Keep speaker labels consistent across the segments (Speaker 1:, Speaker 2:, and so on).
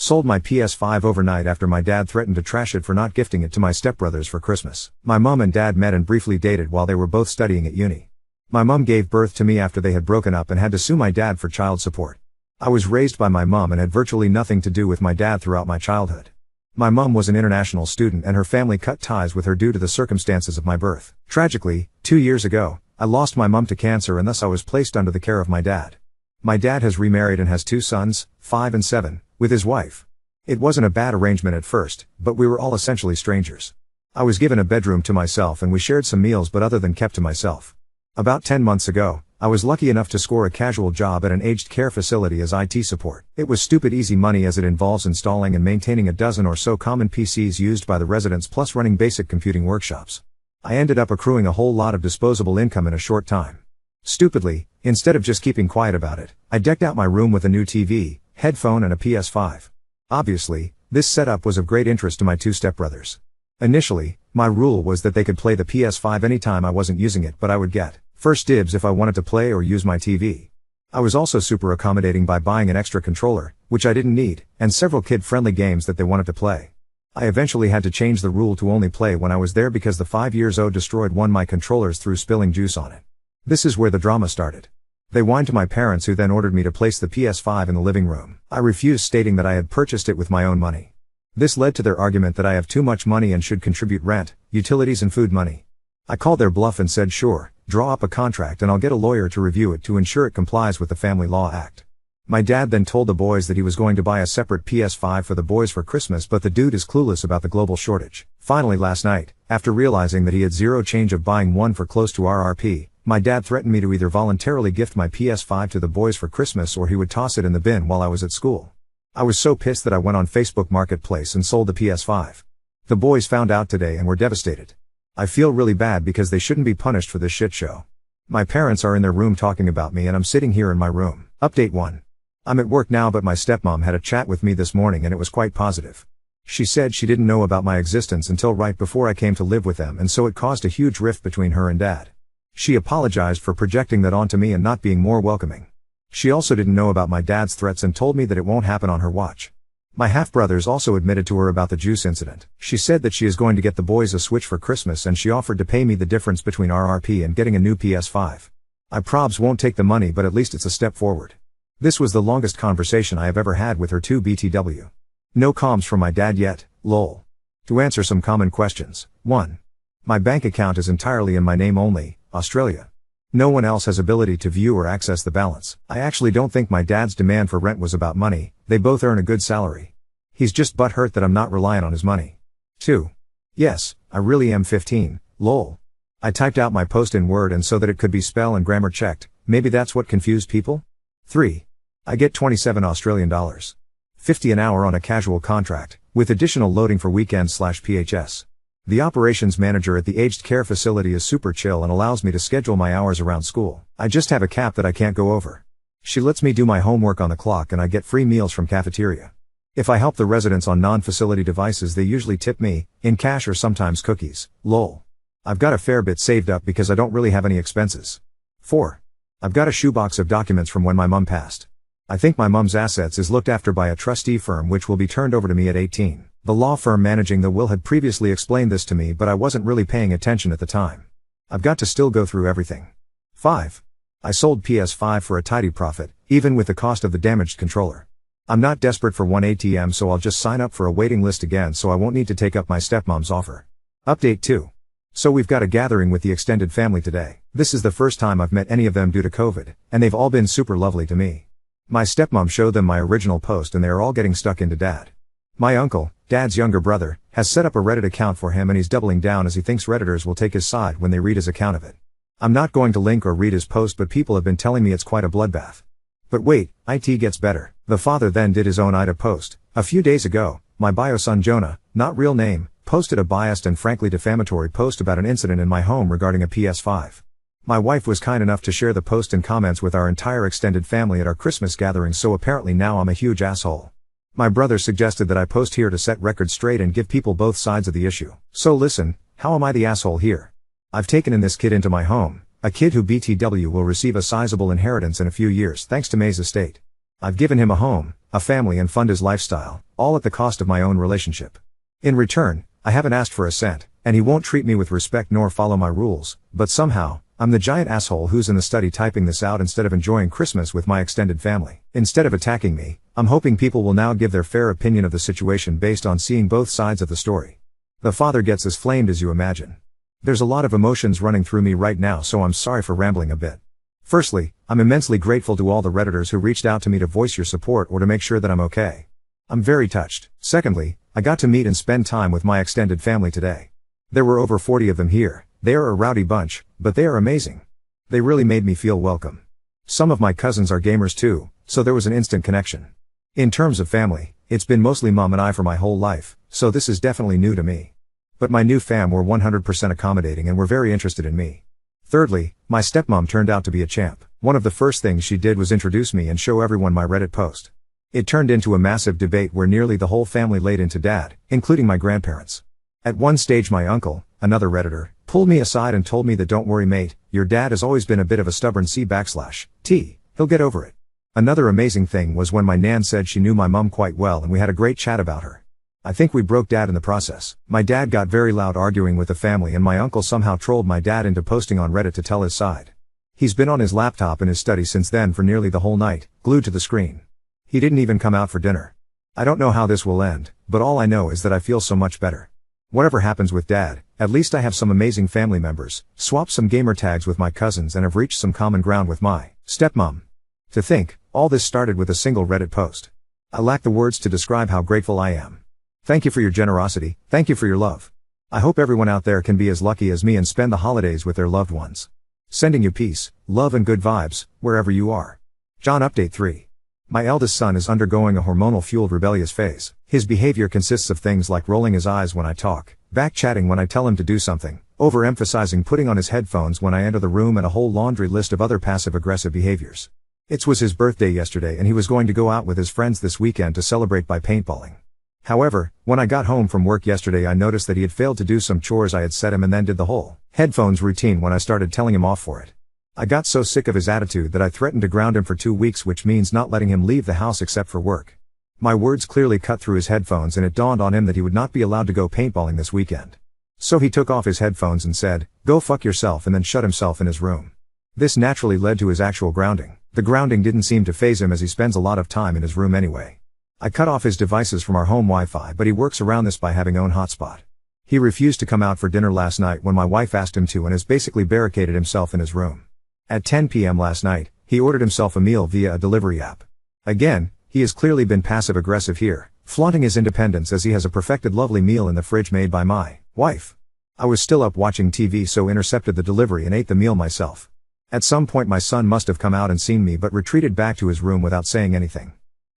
Speaker 1: Sold my PS5 overnight after my dad threatened to trash it for not gifting it to my stepbrothers for Christmas. My mom and dad met and briefly dated while they were both studying at uni. My mom gave birth to me after they had broken up and had to sue my dad for child support. I was raised by my mom and had virtually nothing to do with my dad throughout my childhood. My mom was an international student and her family cut ties with her due to the circumstances of my birth. Tragically, 2 years ago, I lost my mom to cancer and thus I was placed under the care of my dad. My dad has remarried and has 2 sons, 5 and 7, with his wife. It wasn't a bad arrangement at first, but we were all essentially strangers. I was given a bedroom to myself and we shared some meals but other than kept to myself. About 10 months ago, I was lucky enough to score a casual job at an aged care facility as IT support. It was stupid easy money as it involves installing and maintaining a dozen or so common PCs used by the residents plus running basic computing workshops. I ended up accruing a whole lot of disposable income in a short time. Stupidly, instead of just keeping quiet about it, I decked out my room with a new TV, headphone and a PS5. Obviously, this setup was of great interest to my 2 stepbrothers. Initially, my rule was that they could play the PS5 anytime I wasn't using it but I would get first dibs if I wanted to play or use my TV. I was also super accommodating by buying an extra controller, which I didn't need, and several kid-friendly games that they wanted to play. I eventually had to change the rule to only play when I was there because the 5-year-old destroyed one of my controllers through spilling juice on it. This is where the drama started. They whined to my parents who then ordered me to place the PS5 in the living room. I refused, stating that I had purchased it with my own money. This led to their argument that I have too much money and should contribute rent, utilities and food money. I called their bluff and said sure, draw up a contract and I'll get a lawyer to review it to ensure it complies with the Family Law Act. My dad then told the boys that he was going to buy a separate PS5 for the boys for Christmas but the dude is clueless about the global shortage. Finally last night, after realizing that he had zero change of buying one for close to RRP, my dad threatened me to either voluntarily gift my PS5 to the boys for Christmas or he would toss it in the bin while I was at school. I was so pissed that I went on Facebook Marketplace and sold the PS5. The boys found out today and were devastated. I feel really bad because they shouldn't be punished for this shit show. My parents are in their room talking about me and I'm sitting here in my room. Update 1. I'm at work now but my stepmom had a chat with me this morning and it was quite positive. She said she didn't know about my existence until right before I came to live with them and so it caused a huge rift between her and dad. She apologized for projecting that onto me and not being more welcoming. She also didn't know about my dad's threats and told me that it won't happen on her watch. My half-brothers also admitted to her about the juice incident. She said that she is going to get the boys a Switch for Christmas and she offered to pay me the difference between RRP and getting a new PS5. I probs won't take the money but at least it's a step forward. This was the longest conversation I have ever had with her 2 BTW. No comms from my dad yet, lol. To answer some common questions. 1. My bank account is entirely in my name only, Australia. No one else has ability to view or access the balance. I actually don't think my dad's demand for rent was about money, they both earn a good salary. He's just butthurt that I'm not reliant on his money. 2. Yes, I really am 15, lol. I typed out my post in Word and so that it could be spell and grammar checked, maybe that's what confused people? 3. I get 27 Australian dollars. 50 an hour on a casual contract, with additional loading for weekends/PHS. The operations manager at the aged care facility is super chill and allows me to schedule my hours around school. I just have a cap that I can't go over. She lets me do my homework on the clock and I get free meals from cafeteria. If I help the residents on non-facility devices they usually tip me, in cash or sometimes cookies, lol. I've got a fair bit saved up because I don't really have any expenses. 4. I've got a shoebox of documents from when my mom passed. I think my mom's assets is looked after by a trustee firm which will be turned over to me at 18. The law firm managing the will had previously explained this to me but I wasn't really paying attention at the time. I've got to still go through everything. 5. I sold PS5 for a tidy profit, even with the cost of the damaged controller. I'm not desperate for one ATM so I'll just sign up for a waiting list again so I won't need to take up my stepmom's offer. Update 2. So we've got a gathering with the extended family today. This is the first time I've met any of them due to COVID, and they've all been super lovely to me. My stepmom showed them my original post and they are all getting stuck into dad. My uncle, dad's younger brother, has set up a Reddit account for him and he's doubling down as he thinks Redditors will take his side when they read his account of it. I'm not going to link or read his post but people have been telling me it's quite a bloodbath. But wait, IT gets better. The father then did his own IDA post. A few days ago, my bio son Jonah, not real name, posted a biased and frankly defamatory post about an incident in my home regarding a PS5. My wife was kind enough to share the post and comments with our entire extended family at our Christmas gathering so apparently now I'm a huge asshole. My brother suggested that I post here to set records straight and give people both sides of the issue. So listen, how am I the asshole here? I've taken in this kid into my home, a kid who BTW will receive a sizable inheritance in a few years thanks to May's estate. I've given him a home, a family and fund his lifestyle, all at the cost of my own relationship. In return, I haven't asked for a cent, and he won't treat me with respect nor follow my rules, but somehow, I'm the giant asshole who's in the study typing this out instead of enjoying Christmas with my extended family. Instead of attacking me, I'm hoping people will now give their fair opinion of the situation based on seeing both sides of the story. The father gets as flamed as you imagine. There's a lot of emotions running through me right now, so I'm sorry for rambling a bit. Firstly, I'm immensely grateful to all the Redditors who reached out to me to voice your support or to make sure that I'm okay. I'm very touched. Secondly, I got to meet and spend time with my extended family today. There were over 40 of them here. They are a rowdy bunch, but they are amazing. They really made me feel welcome. Some of my cousins are gamers too, so there was an instant connection. In terms of family, it's been mostly mom and I for my whole life, so this is definitely new to me. But my new fam were 100% accommodating and were very interested in me. Thirdly, my stepmom turned out to be a champ. One of the first things she did was introduce me and show everyone my Reddit post. It turned into a massive debate where nearly the whole family laid into dad, including my grandparents. At one stage my uncle, another Redditor, pulled me aside and told me that don't worry mate, your dad has always been a bit of a stubborn C/T, he'll get over it. Another amazing thing was when my nan said she knew my mum quite well and we had a great chat about her. I think we broke dad in the process. My dad got very loud arguing with the family and my uncle somehow trolled my dad into posting on Reddit to tell his side. He's been on his laptop in his study since then for nearly the whole night, glued to the screen. He didn't even come out for dinner. I don't know how this will end, but all I know is that I feel so much better. Whatever happens with dad, at least I have some amazing family members, swapped some gamer tags with my cousins and have reached some common ground with my stepmom. To think, all this started with a single Reddit post. I lack the words to describe how grateful I am. Thank you for your generosity, thank you for your love. I hope everyone out there can be as lucky as me and spend the holidays with their loved ones. Sending you peace, love and good vibes, wherever you are. John Update 3. My eldest son is undergoing a hormonal-fueled rebellious phase. His behavior consists of things like rolling his eyes when I talk, back-chatting when I tell him to do something, overemphasizing putting on his headphones when I enter the room and a whole laundry list of other passive-aggressive behaviors. It was his birthday yesterday and he was going to go out with his friends this weekend to celebrate by paintballing. However, when I got home from work yesterday I noticed that he had failed to do some chores I had set him and then did the whole headphones routine when I started telling him off for it. I got so sick of his attitude that I threatened to ground him for 2 weeks, which means not letting him leave the house except for work. My words clearly cut through his headphones and it dawned on him that he would not be allowed to go paintballing this weekend. So he took off his headphones and said, "Go fuck yourself," and then shut himself in his room. This naturally led to his actual grounding. The grounding didn't seem to faze him as he spends a lot of time in his room anyway. I cut off his devices from our home Wi-Fi, but he works around this by having own hotspot. He refused to come out for dinner last night when my wife asked him to and has basically barricaded himself in his room. At 10 p.m. last night, he ordered himself a meal via a delivery app. Again, he has clearly been passive-aggressive here, flaunting his independence as he has a perfected lovely meal in the fridge made by my wife. I was still up watching TV, so intercepted the delivery and ate the meal myself. At some point my son must have come out and seen me but retreated back to his room without saying anything.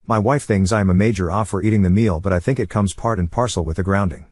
Speaker 1: My wife thinks I am a major off for eating the meal, but I think it comes part and parcel with the grounding.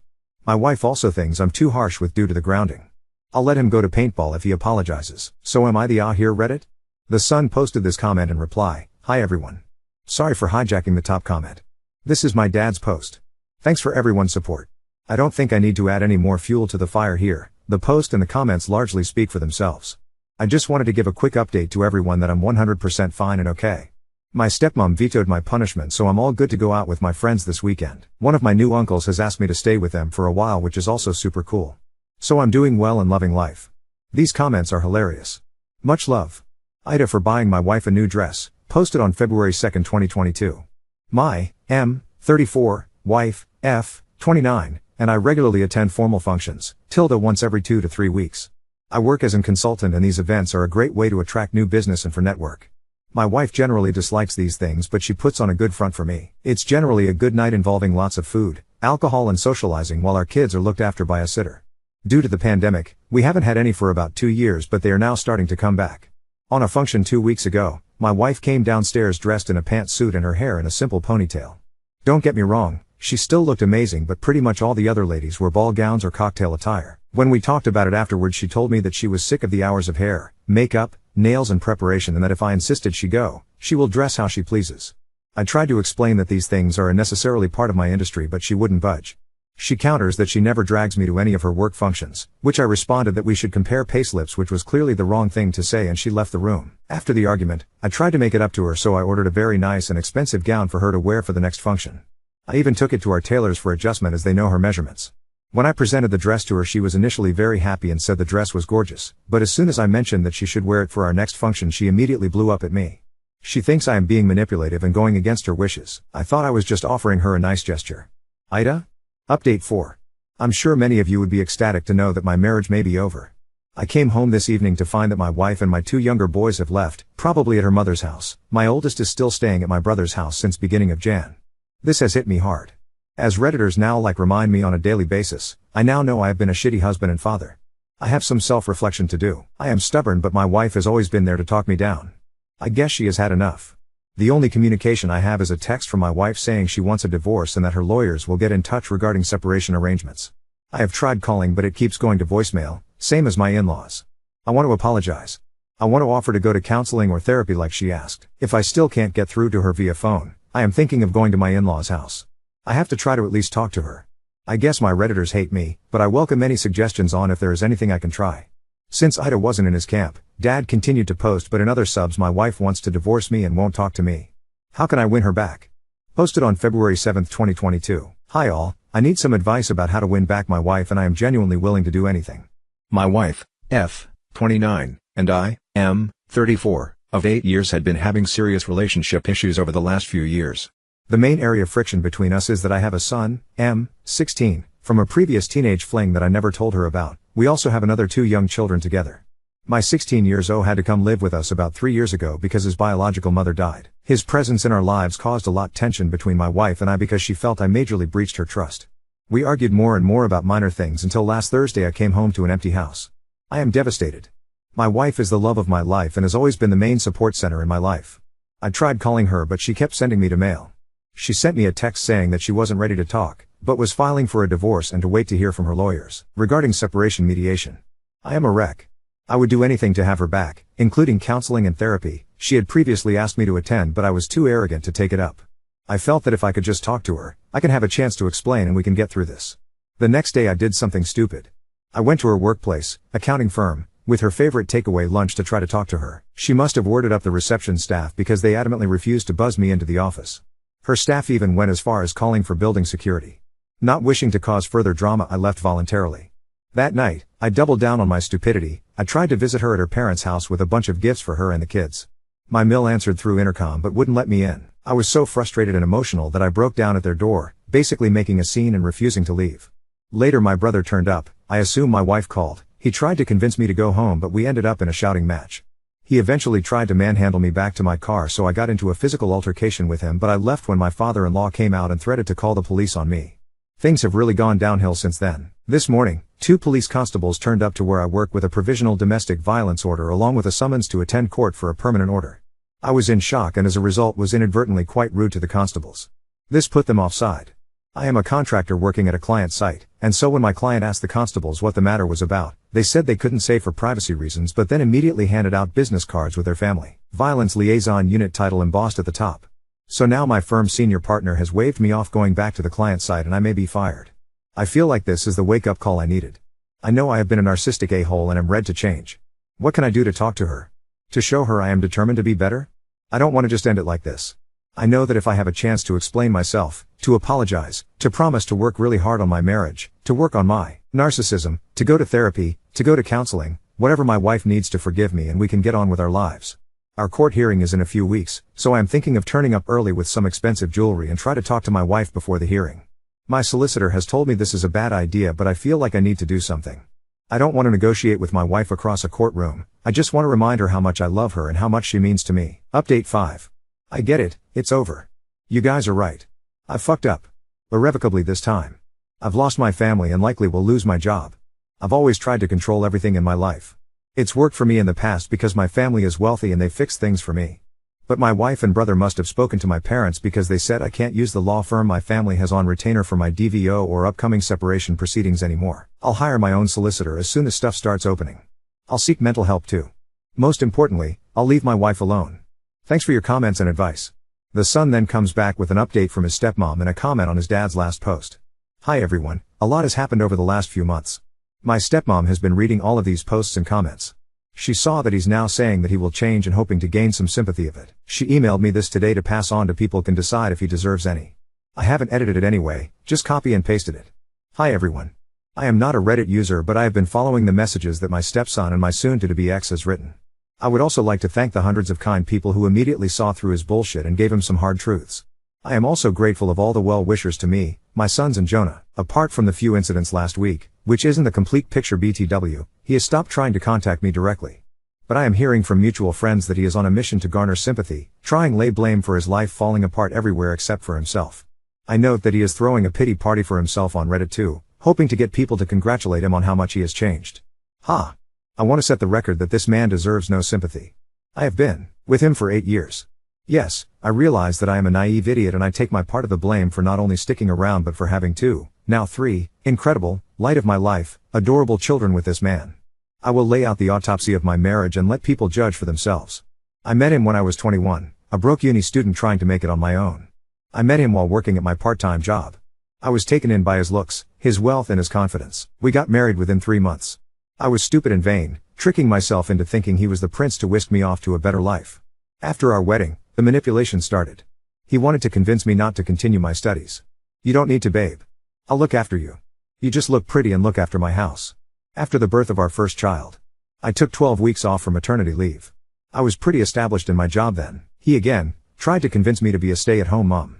Speaker 1: My wife also thinks I'm too harsh with due to the grounding. I'll let him go to paintball if he apologizes. So am I the here Reddit? The son posted this comment in reply, "Hi everyone. Sorry for hijacking the top comment. This is my dad's post. Thanks for everyone's support. I don't think I need to add any more fuel to the fire here. The post and the comments largely speak for themselves. I just wanted to give a quick update to everyone that I'm 100% fine and okay. My stepmom vetoed my punishment, so I'm all good to go out with my friends this weekend. One of my new uncles has asked me to stay with them for a while, which is also super cool. So I'm doing well and loving life." These comments are hilarious. Much love. Ida for buying my wife a new dress, posted on February 2, 2022. My, M, 34, wife, F, 29, and I regularly attend formal functions, once every 2 to 3 weeks. I work as a consultant and these events are a great way to attract new business and for network. My wife generally dislikes these things, but she puts on a good front for me. It's generally a good night involving lots of food, alcohol and socializing while our kids are looked after by a sitter. Due to the pandemic, we haven't had any for about 2 years, but they are now starting to come back. On a function 2 weeks ago, my wife came downstairs dressed in a pantsuit and her hair in a simple ponytail. Don't get me wrong, she still looked amazing, but pretty much all the other ladies were ball gowns or cocktail attire. When we talked about it afterwards, she told me that she was sick of the hours of hair, makeup, nails and preparation, and that if I insisted she will dress how she pleases. I tried to explain that these things are unnecessarily part of my industry, but she wouldn't budge. She counters that she never drags me to any of her work functions, which I responded that we should compare payslips, which was clearly the wrong thing to say, and she left the room. After the argument, I tried to make it up to her, so I ordered a very nice and expensive gown for her to wear for the next function. I even took it to our tailors for adjustment as they know her measurements. When I presented the dress to her, she was initially very happy and said the dress was gorgeous, but as soon as I mentioned that she should wear it for our next function, she immediately blew up at me. She thinks I am being manipulative and going against her wishes. I thought I was just offering her a nice gesture. Ida? Update 4. I'm sure many of you would be ecstatic to know that my marriage may be over. I came home this evening to find that my wife and my 2 younger boys have left, probably at her mother's house. My oldest is still staying at my brother's house since beginning of Jan. This has hit me hard. As Redditors now remind me on a daily basis, I now know I have been a shitty husband and father. I have some self-reflection to do. I am stubborn, but my wife has always been there to talk me down. I guess she has had enough. The only communication I have is a text from my wife saying she wants a divorce and that her lawyers will get in touch regarding separation arrangements. I have tried calling, but it keeps going to voicemail, same as my in-laws. I want to apologize. I want to offer to go to counseling or therapy like she asked. If I still can't get through to her via phone, I am thinking of going to my in-laws' house. I have to try to at least talk to her. I guess my Redditors hate me, but I welcome any suggestions on if there is anything I can try. Since Ida wasn't in his camp, Dad continued to post, but in other subs my wife wants to divorce me and won't talk to me. How can I win her back? Posted on February 7, 2022. Hi all, I need some advice about how to win back my wife, and I am genuinely willing to do anything.
Speaker 2: My wife, F, 29, and I, M, 34, of 8 years had been having serious relationship issues over the last few years.
Speaker 1: The main area of friction between us is that I have a son, M, 16, from a previous teenage fling that I never told her about. We also have another 2 young children together. My 16-year-old had to come live with us about 3 years ago because his biological mother died. His presence in our lives caused a lot tension between my wife and I because she felt I majorly breached her trust. We argued more and more about minor things until last Thursday I came home to an empty house. I am devastated. My wife is the love of my life and has always been the main support center in my life. I tried calling her, but she kept sending me to mail. She sent me a text saying that she wasn't ready to talk, but was filing for a divorce and to wait to hear from her lawyers regarding separation mediation. I am a wreck. I would do anything to have her back, including counseling and therapy. She had previously asked me to attend, but I was too arrogant to take it up. I felt that if I could just talk to her, I can have a chance to explain and we can get through this. The next day I did something stupid. I went to her workplace, accounting firm, with her favorite takeaway lunch to try to talk to her. She must have worded up the reception staff because they adamantly refused to buzz me into the office. Her staff even went as far as calling for building security. Not wishing to cause further drama, I left voluntarily. That night, I doubled down on my stupidity. I tried to visit her at her parents' house with a bunch of gifts for her and the kids. My mill answered through intercom but wouldn't let me in. I was so frustrated and emotional that I broke down at their door, basically making a scene and refusing to leave. Later my brother turned up. I assume my wife called. He tried to convince me to go home, but we ended up in a shouting match. He eventually tried to manhandle me back to my car, so I got into a physical altercation with him, but I left when my father-in-law came out and threatened to call the police on me. Things have really gone downhill since then. This morning, 2 police constables turned up to where I work with a provisional domestic violence order along with a summons to attend court for a permanent order. I was in shock and as a result was inadvertently quite rude to the constables. This put them offside. I am a contractor working at a client site, and so when my client asked the constables what the matter was about, they said they couldn't say for privacy reasons, but then immediately handed out business cards with their family violence liaison unit title embossed at the top. So now my firm's senior partner has waved me off going back to the client site and I may be fired. I feel like this is the wake-up call I needed. I know I have been a narcissistic a-hole and am ready to change. What can I do to talk to her? To show her I am determined to be better? I don't want to just end it like this. I know that if I have a chance to explain myself, to apologize, to promise to work really hard on my marriage, to work on my narcissism, to go to therapy, to go to counseling, whatever, my wife needs to forgive me and we can get on with our lives. Our court hearing is in a few weeks, so I am thinking of turning up early with some expensive jewelry and try to talk to my wife before the hearing. My solicitor has told me this is a bad idea, but I feel like I need to do something. I don't want to negotiate with my wife across a courtroom. I just want to remind her how much I love her and how much she means to me. Update 5. I get it, it's over. You guys are right. I've fucked up. Irrevocably this time. I've lost my family and likely will lose my job. I've always tried to control everything in my life. It's worked for me in the past because my family is wealthy and they fixed things for me. But my wife and brother must have spoken to my parents because they said I can't use the law firm my family has on retainer for my DVO or upcoming separation proceedings anymore. I'll hire my own solicitor as soon as stuff starts opening. I'll seek mental help too. Most importantly, I'll leave my wife alone. Thanks for your comments and advice. The son then comes back with an update from his stepmom and a comment on his dad's last post. Hi everyone, a lot has happened over the last few months. My stepmom has been reading all of these posts and comments. She saw that he's now saying that he will change and hoping to gain some sympathy of it. She emailed me this today to pass on to people can decide if he deserves any. I haven't edited it anyway, just copy and pasted it. Hi everyone. I am not a Reddit user, but I have been following the messages that my stepson and my soon-to-be ex has written. I would also like to thank the hundreds of kind people who immediately saw through his bullshit and gave him some hard truths. I am also grateful of all the well-wishers to me, my sons and Jonah. Apart from the few incidents last week, which isn't the complete picture BTW, he has stopped trying to contact me directly. But I am hearing from mutual friends that he is on a mission to garner sympathy, trying lay blame for his life falling apart everywhere except for himself. I note that he is throwing a pity party for himself on Reddit too, hoping to get people to congratulate him on how much he has changed. Ha! I want to set the record that this man deserves no sympathy. I have been with him for 8 years. Yes, I realize that I am a naive idiot and I take my part of the blame for not only sticking around but for having 2, now 3, incredible, light of my life, adorable children with this man. I will lay out the autopsy of my marriage and let people judge for themselves. I met him when I was 21, a broke uni student trying to make it on my own. I met him while working at my part-time job. I was taken in by his looks, his wealth and his confidence. We got married within 3 months. I was stupid and vain, tricking myself into thinking he was the prince to whisk me off to a better life. After our wedding, the manipulation started. He wanted to convince me not to continue my studies. You don't need to, babe. I'll look after you. You just look pretty and look after my house. After the birth of our first child, I took 12 weeks off for maternity leave. I was pretty established in my job then. He again tried to convince me to be a stay-at-home mom.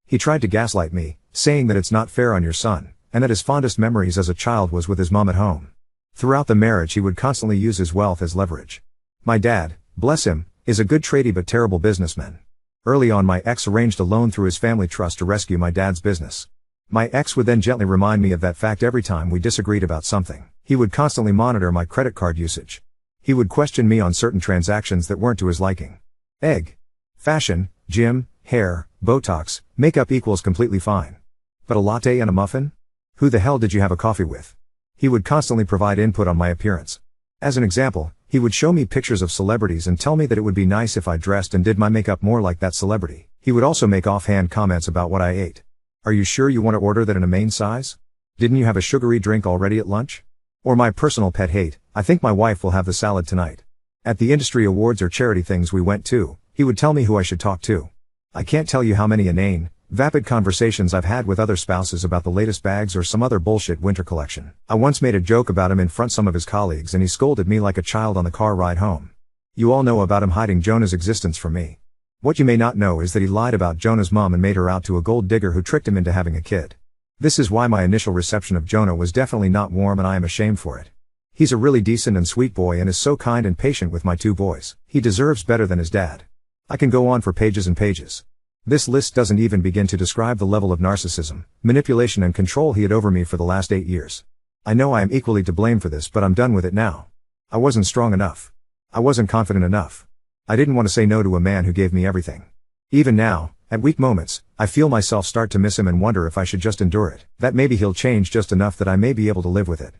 Speaker 1: He tried to gaslight me, saying that it's not fair on your son, and that his fondest memories as a child was with his mom at home. Throughout the marriage he would constantly use his wealth as leverage. My dad, bless him, is a good tradie but terrible businessman. Early on my ex arranged a loan through his family trust to rescue my dad's business. My ex would then gently remind me of that fact every time we disagreed about something. He would constantly monitor my credit card usage. He would question me on certain transactions that weren't to his liking. Egg. Fashion, gym, hair, Botox, makeup equals completely fine. But a latte and a muffin? Who the hell did you have a coffee with? He would constantly provide input on my appearance. As an example, he would show me pictures of celebrities and tell me that it would be nice if I dressed and did my makeup more like that celebrity. He would also make offhand comments about what I ate. Are you sure you want to order that in a main size? Didn't you have a sugary drink already at lunch? Or my personal pet hate, I think my wife will have the salad tonight. At the industry awards or charity things we went to, he would tell me who I should talk to. I can't tell you how many inane, vapid conversations I've had with other spouses about the latest bags or some other bullshit winter collection. I once made a joke about him in front of some of his colleagues and he scolded me like a child on the car ride home. You all know about him hiding Jonah's existence from me. What you may not know is that he lied about Jonah's mom and made her out to a gold digger who tricked him into having a kid. This is why my initial reception of Jonah was definitely not warm and I am ashamed for it. He's a really decent and sweet boy and is so kind and patient with my 2 boys. He deserves better than his dad. I can go on for pages and pages. This list doesn't even begin to describe the level of narcissism, manipulation and control he had over me for the last 8 years. I know I am equally to blame for this, but I'm done with it now. I wasn't strong enough. I wasn't confident enough. I didn't want to say no to a man who gave me everything. Even now, at weak moments, I feel myself start to miss him and wonder if I should just endure it. That maybe he'll change just enough that I may be able to live with it.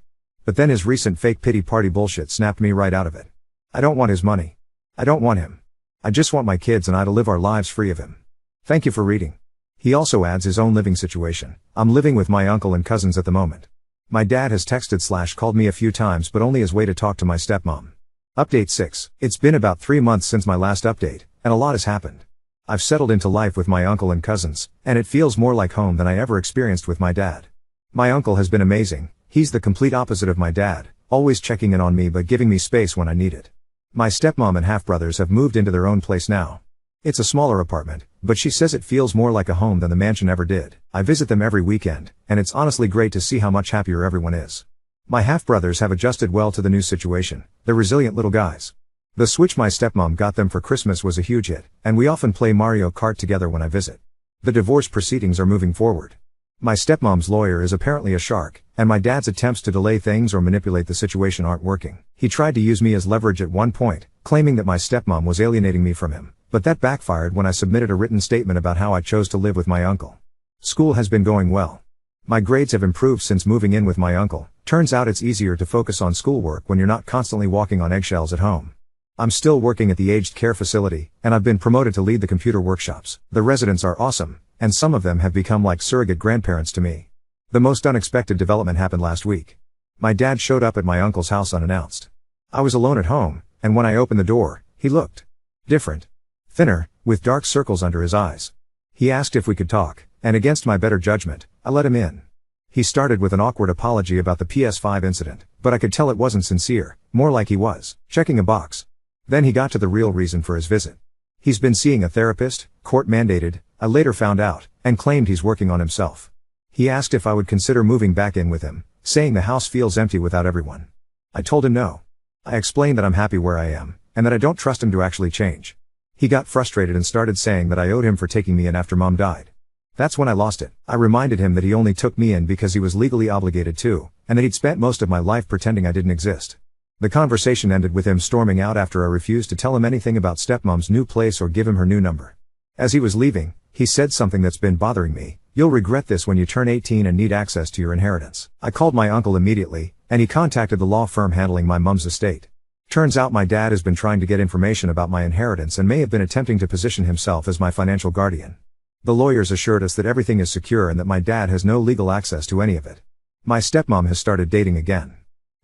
Speaker 1: But then his recent fake pity party bullshit snapped me right out of it. I don't want his money. I don't want him. I just want my kids and I to live our lives free of him. Thank you for reading. He also adds his own living situation. I'm living with my uncle and cousins at the moment. My dad has texted/called me a few times but only as way to talk to my stepmom. Update 6. It's been about 3 months since my last update, and a lot has happened. I've settled into life with my uncle and cousins, and it feels more like home than I ever experienced with my dad. My uncle has been amazing. He's the complete opposite of my dad, always checking in on me but giving me space when I need it. My stepmom and half-brothers have moved into their own place now. It's a smaller apartment, but she says it feels more like a home than the mansion ever did. I visit them every weekend, and it's honestly great to see how much happier everyone is. My half-brothers have adjusted well to the new situation. They're resilient little guys. The Switch my stepmom got them for Christmas was a huge hit, and we often play Mario Kart together when I visit. The divorce proceedings are moving forward. My stepmom's lawyer is apparently a shark, and my dad's attempts to delay things or manipulate the situation aren't working. He tried to use me as leverage at one point, claiming that my stepmom was alienating me from him. But that backfired when I submitted a written statement about how I chose to live with my uncle. School has been going well. My grades have improved since moving in with my uncle. Turns out it's easier to focus on schoolwork when you're not constantly walking on eggshells at home. I'm still working at the aged care facility, and I've been promoted to lead the computer workshops. The residents are awesome, and some of them have become like surrogate grandparents to me. The most unexpected development happened last week. My dad showed up at my uncle's house unannounced. I was alone at home, and when I opened the door, he looked different. Thinner, with dark circles under his eyes. He asked if we could talk, and against my better judgment, I let him in. He started with an awkward apology about the Ps5 incident, but I could tell it wasn't sincere, more like he was checking a box. Then he got to the real reason for his visit. He's been seeing a therapist, court-mandated, I later found out, and claimed he's working on himself. He asked if I would consider moving back in with him, saying the house feels empty without everyone. I told him no. I explained that I'm happy where I am, and that I don't trust him to actually change. He got frustrated and started saying that I owed him for taking me in after Mom died. That's when I lost it. I reminded him that he only took me in because he was legally obligated to, and that he'd spent most of my life pretending I didn't exist. The conversation ended with him storming out after I refused to tell him anything about stepmom's new place or give him her new number. As he was leaving, he said something that's been bothering me. You'll regret this when you turn 18 and need access to your inheritance. I called my uncle immediately, and he contacted the law firm handling my mom's estate. Turns out my dad has been trying to get information about my inheritance and may have been attempting to position himself as my financial guardian. The lawyers assured us that everything is secure and that my dad has no legal access to any of it. My stepmom has started dating again.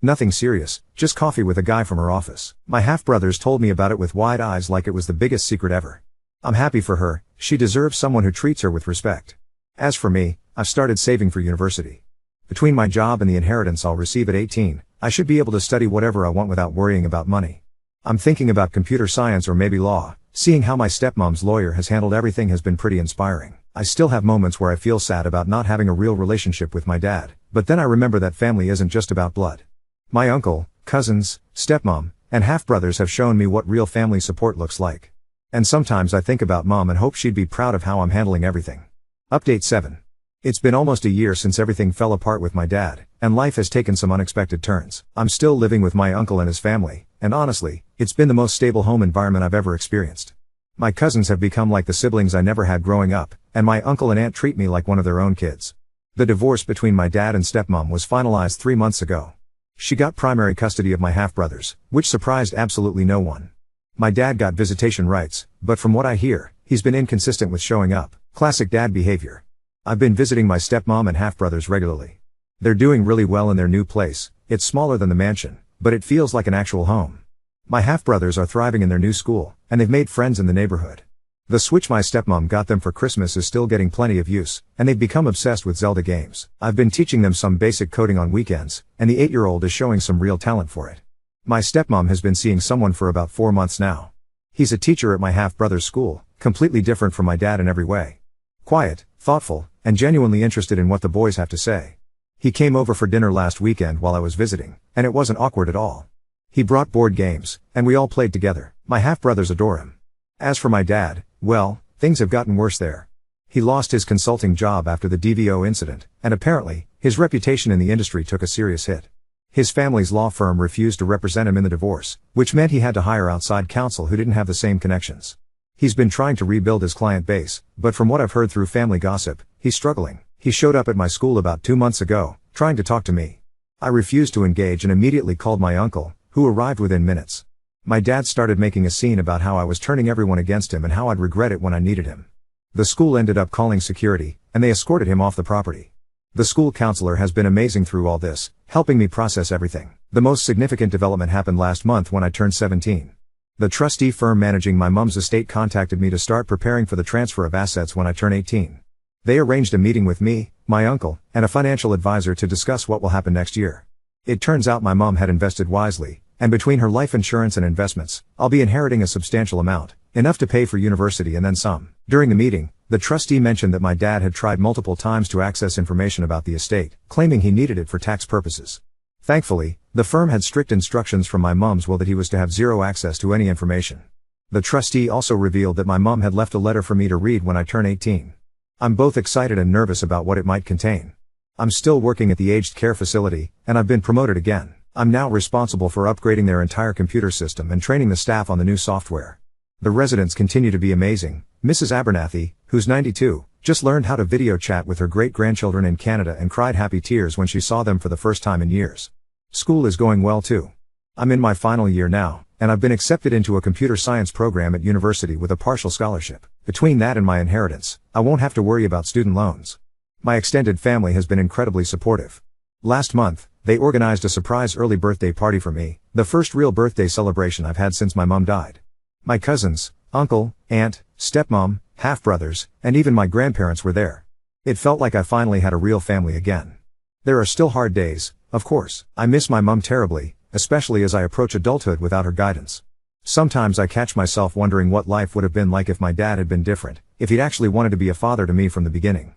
Speaker 1: Nothing serious, just coffee with a guy from her office. My half-brothers told me about it with wide eyes like it was the biggest secret ever. I'm happy for her, she deserves someone who treats her with respect. As for me, I've started saving for university. Between my job and the inheritance I'll receive at 18, I should be able to study whatever I want without worrying about money. I'm thinking about computer science or maybe law. Seeing how my stepmom's lawyer has handled everything has been pretty inspiring. I still have moments where I feel sad about not having a real relationship with my dad, but then I remember that family isn't just about blood. My uncle, cousins, stepmom, and half-brothers have shown me what real family support looks like. And sometimes I think about Mom and hope she'd be proud of how I'm handling everything. Update 7. It's been almost a year since everything fell apart with my dad, and life has taken some unexpected turns. I'm still living with my uncle and his family, and honestly, it's been the most stable home environment I've ever experienced. My cousins have become like the siblings I never had growing up, and my uncle and aunt treat me like one of their own kids. The divorce between my dad and stepmom was finalized 3 months ago. She got primary custody of my half-brothers, which surprised absolutely no one. My dad got visitation rights, but from what I hear, he's been inconsistent with showing up. Classic dad behavior. I've been visiting my stepmom and half-brothers regularly. They're doing really well in their new place. It's smaller than the mansion, but it feels like an actual home. My half-brothers are thriving in their new school, and they've made friends in the neighborhood. The Switch my stepmom got them for Christmas is still getting plenty of use, and they've become obsessed with Zelda games. I've been teaching them some basic coding on weekends, and the 8-year-old is showing some real talent for it. My stepmom has been seeing someone for about 4 months now. He's a teacher at my half-brother's school, completely different from my dad in every way. Quiet, thoughtful, and genuinely interested in what the boys have to say. He came over for dinner last weekend while I was visiting, and it wasn't awkward at all. He brought board games, and we all played together. My half-brothers adore him. As for my dad, well, things have gotten worse there. He lost his consulting job after the DVO incident, and apparently, his reputation in the industry took a serious hit. His family's law firm refused to represent him in the divorce, which meant he had to hire outside counsel who didn't have the same connections. He's been trying to rebuild his client base, but from what I've heard through family gossip, he's struggling. He showed up at my school about 2 months ago, trying to talk to me. I refused to engage and immediately called my uncle, who arrived within minutes. My dad started making a scene about how I was turning everyone against him and how I'd regret it when I needed him. The school ended up calling security, and they escorted him off the property. The school counselor has been amazing through all this, helping me process everything. The most significant development happened last month when I turned 17. The trustee firm managing my mom's estate contacted me to start preparing for the transfer of assets when I turn 18. They arranged a meeting with me, my uncle, and a financial advisor to discuss what will happen next year. It turns out my mom had invested wisely, and between her life insurance and investments, I'll be inheriting a substantial amount, enough to pay for university and then some. During the meeting, the trustee mentioned that my dad had tried multiple times to access information about the estate, claiming he needed it for tax purposes. Thankfully, the firm had strict instructions from my mom's will that he was to have zero access to any information. The trustee also revealed that my mom had left a letter for me to read when I turn 18. I'm both excited and nervous about what it might contain. I'm still working at the aged care facility, and I've been promoted again. I'm now responsible for upgrading their entire computer system and training the staff on the new software. The residents continue to be amazing. Mrs. Abernathy, who's 92, just learned how to video chat with her great-grandchildren in Canada and cried happy tears when she saw them for the first time in years. School is going well too. I'm in my final year now, and I've been accepted into a computer science program at university with a partial scholarship. Between that and my inheritance, I won't have to worry about student loans. My extended family has been incredibly supportive. Last month, they organized a surprise early birthday party for me, the first real birthday celebration I've had since my mom died. My cousins, uncle, aunt, stepmom, half-brothers, and even my grandparents were there. It felt like I finally had a real family again. There are still hard days, of course. I miss my mom terribly, especially as I approach adulthood without her guidance. Sometimes I catch myself wondering what life would have been like if my dad had been different, if he'd actually wanted to be a father to me from the beginning.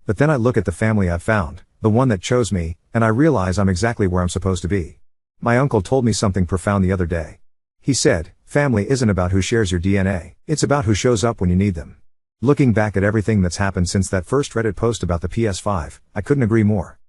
Speaker 1: But then I look at the family I've found, the one that chose me, and I realize I'm exactly where I'm supposed to be. My uncle told me something profound the other day. He said, family isn't about who shares your DNA, it's about who shows up when you need them. Looking back at everything that's happened since that first Reddit post about the Ps5, I couldn't agree more.